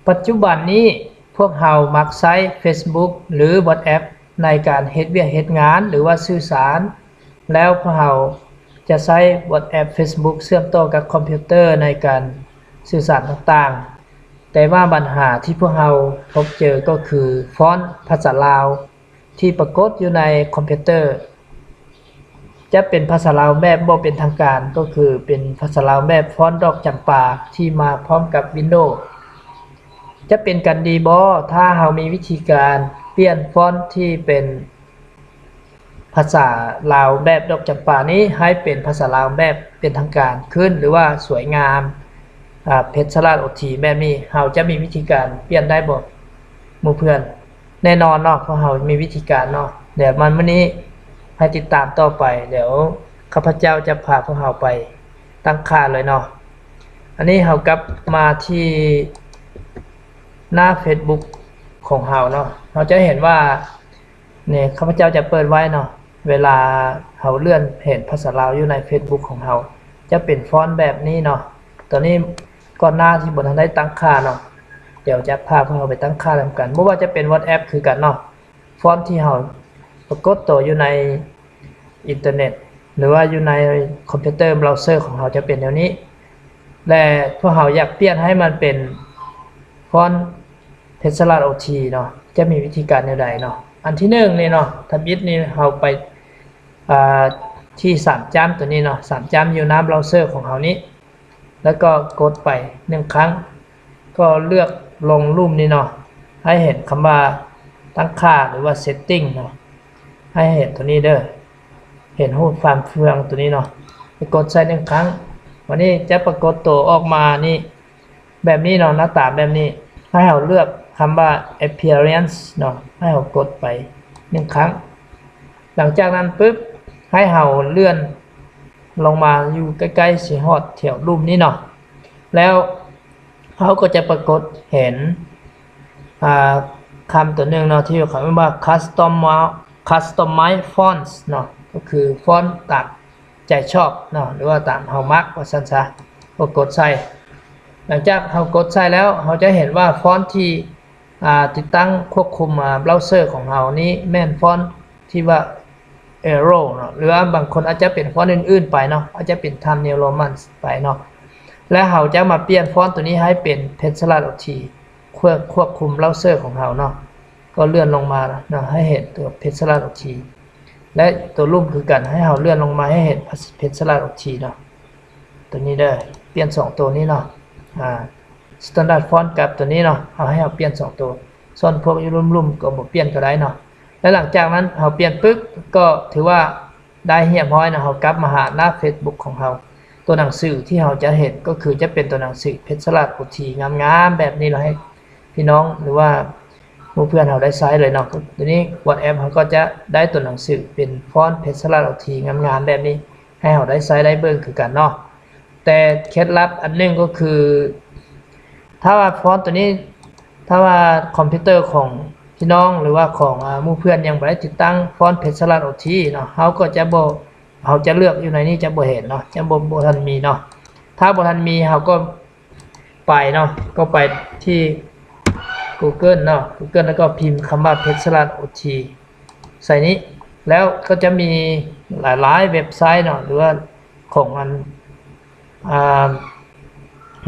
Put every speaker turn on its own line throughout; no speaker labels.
ปัจจุบันนี้พวกเรามักใช้ Facebook หรือ WhatsApp ในการเฮ็ดเวียกเฮ็ดงานหรือว่าสื่อสารแล้วพวกเราจะใช้ WhatsApp Facebook เชื่อมต่อกับคอมพิวเตอร์ในการสื่อสารต่างๆแต่ว่าปัญหาที่พวกเราพบเจอก็คือฟอนต์ภาษาลาวที่ปรากฏอยู่ในคอมพิวเตอร์จะเป็นภาษาลาวแบบบ่เป็นทางการก็คือเป็นภาษาลาวแบบฟอนต์ดอกจำปาที่มาพร้อมกับ Windows จะเป็นกันดีบ่ถ้าเรามีวิธีการเปลี่ยนฟอนต์ที่เป็นภาษาลาวแบบดอกจำปานี้ให้เป็นภาษาลาวแบบเป็นทางการขึ้นหรือว่าสวยงามเพชรสลัดโอทีแบบนี้เราจะมีวิธีการเปลี่ยนได้บ่หมู่เพื่อนแน่นอนเนาะเพราะเรามีวิธีการเนาะเดี๋ยวมื้อนี้ให้ติดตามต่อไปเดี๋ยวข้าพเจ้าจะพาพวกเราไปตั้งค่าเลยเนาะอันนี้เรากลับมาที่หน้า Facebook ของเราเนาะเราจะเห็นว่าเนี่ยข้าพเจ้าจะเปิดไว้เนาะเวลาเราเลื่อนเห็นภาษาลาวอยู่ใน Facebook ของเราจะเป็นฟอนต์แบบนี้เนาะตอนนี้ก่อนหน้าที่บ่ทันได้ตั้งค่าเนาะเดี๋ยวจะพาพวกเราไปตั้งค่านำกันบ่ว่าจะเป็น WhatsApp คือกันเนาะฟอนต์ที่เราปรากฏตัวอยู่ในอินเทอร์เน็ตหรือว่าอยู่ในคอมพิวเตอร์เบราว์เซอร์ของเราจะเป็นแนวนี้และพวกเราอยากเปลี่ยนให้มันเป็นฟอนต์เพชรสลัด OT เนาะจะมีวิธีการแนวใดเนาะอันที่1นี่เนาะทำบิดนี่เราไปที่3จ้ำตัวนี้เนาะ3จ้ำอยู่หน้าเบราว์เซอร์ของเรานี้แล้วก็กดไป1ครั้งก็เลือกลงรูปนี้เนาะให้เห็นคำว่าตั้งค่าหรือว่า setting เนาะให้เห็นตัวนี้เด้อเห็นรูปความเฟืองตัวนี้เนาะไปกดใส่1ครั้งวันนี้จะปรากฏตัวออกมานี่แบบนี้เนาะหน้าตาแบบนี้ให้เราเลือกคำว่า appearance เนาะให้เรากดไป1ครั้งหลังจากนั้นปึ๊บให้เราเลื่อนลงมาอยู่ใกล้ๆสีฮอดแถวรูปนี้เนาะแล้วเขาก็จะปรากฏเห็นคำตัวหนึ่งเนาะที่เขาเรียกว่า customize fonts เนาะก็คือฟอนต์ตามใจชอบเนาะหรือว่าตามเฮามักว่าซั่นซะก็กดใส่หลังจากเฮากดใส่แล้วเราจะเห็นว่าฟอนต์ที่ติดตั้งควบคุมเบราว์เซอร์ของเรานี้แม่นฟอนต์ที่ว่า Arrow เนาะหรือว่าบางคนอาจจะเป็นฟอนต์อื่นๆไปเนาะอาจจะเป็น Times New Roman ไปเนาะและเราจะมาเปลี่ยนฟอนต์ตัวนี้ให้เป็น Pencil OT ควบคุมเบราว์เซอร์ของเราเนาะก็เลื่อนลงมาเนาะให้เห็นตัว Pencil OT และตัวรูปคือกันให้เราเลื่อนลงมาให้เห็น Pencil OT เนาะตัวนี้เด้อเปลี่ยน2ตัวนี้เนาะStandard Font กับตัวนี้เนาะเอาให้เราเปลี่ยน2ตัวส่วนพวกรุ่มๆก็บ่เปลี่ยนก็ได้เนาะและหลังจากนั้นเราเปลี่ยนปึ๊บก็ถือว่าได้เรียบร้อยนะเรากลับมาหาหน้า Facebook ของเราตัวหนังสือที่เราจะเห็นก็คือจะเป็นตัวหนังสือเพชรสลัด OT งามๆแบบนี้เราให้พี่น้องหรือว่าหมู่เพื่อนเราได้ใช้เลยเนาะตัวนี้ WhatsApp เขาก็จะได้ตัวหนังสือเป็นฟอนต์เพชรสลัด OT งามๆแบบนี้ให้เราได้ใช้ได้เบิ่งคือกันเนาะแต่เคล็ดลับอันนึงก็คือถ้าว่าฟอนต์ตัวนี้ถ้าว่าคอมพิวเตอร์ของพี่น้องหรือว่าของหมู่เพื่อนยังบ่ได้ติดตั้งฟอนต์เพชรสลัด OT เนาะเขาก็จะบ่เขาจะเลือกอยู่ในนี้จะบ่เห็นเนาะจะบ่ทันมีเนาะถ้าบ่ทันมีเขาก็ไปเนาะก็ไปที่ Google เนาะ Google แล้วก็พิมพ์คำว่าเพชรสลัด OT ใส่นี้แล้วก็จะมีหลายๆเว็บไซต์เนาะหรือว่าของ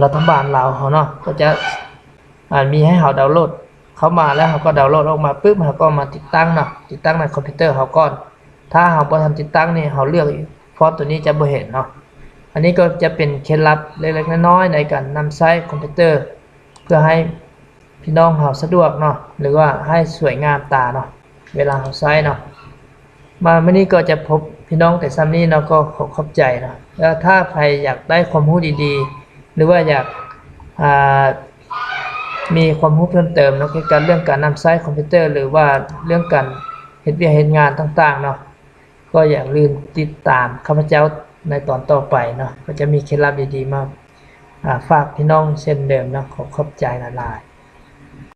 รัฐบาลลาวเขาเนาะก็จะมีให้เราดาวน์โหลดเข้ามาแล้วเราก็ดาวน์โหลดออกมาปึ๊บเราก็มาติดตั้งเนาะติดตั้งในคอมพิวเตอร์เราก่อนถ้าเราบ่ทันติดตั้งนี่เราเลือกฟอนต์ตัวนี้จะบ่เห็นเนาะอันนี้ก็จะเป็นเคล็ดลับเล็กๆน้อยๆในการนำใช้คอมพิวเตอร์เพื่อให้พี่น้องเราสะดวกเนาะหรือว่าให้สวยงามตาเนาะเวลาเราใช้เนาะมามื้อนี้ก็จะพบพี่น้องแต่ซ้ำนี้เนาะก็ขอบใจเนาะแล้วถ้าใครอยากได้ความรู้ดีๆหรือว่าอยากมีความรู้เพิ่มเติมเนาะเกี่ยวกับเรื่องการนำใช้คอมพิวเตอร์หรือว่าเรื่องการเฮ็ดเวียกเฮ็ดงานต่างๆเนาะก็อย่าลืมติดตามข้าพเจ้าในตอนต่อไปเนาะก็จะมีเคล็ดลับดีๆมาฝากพี่น้องเช่นเดิมเนาะขอบใจหลายๆ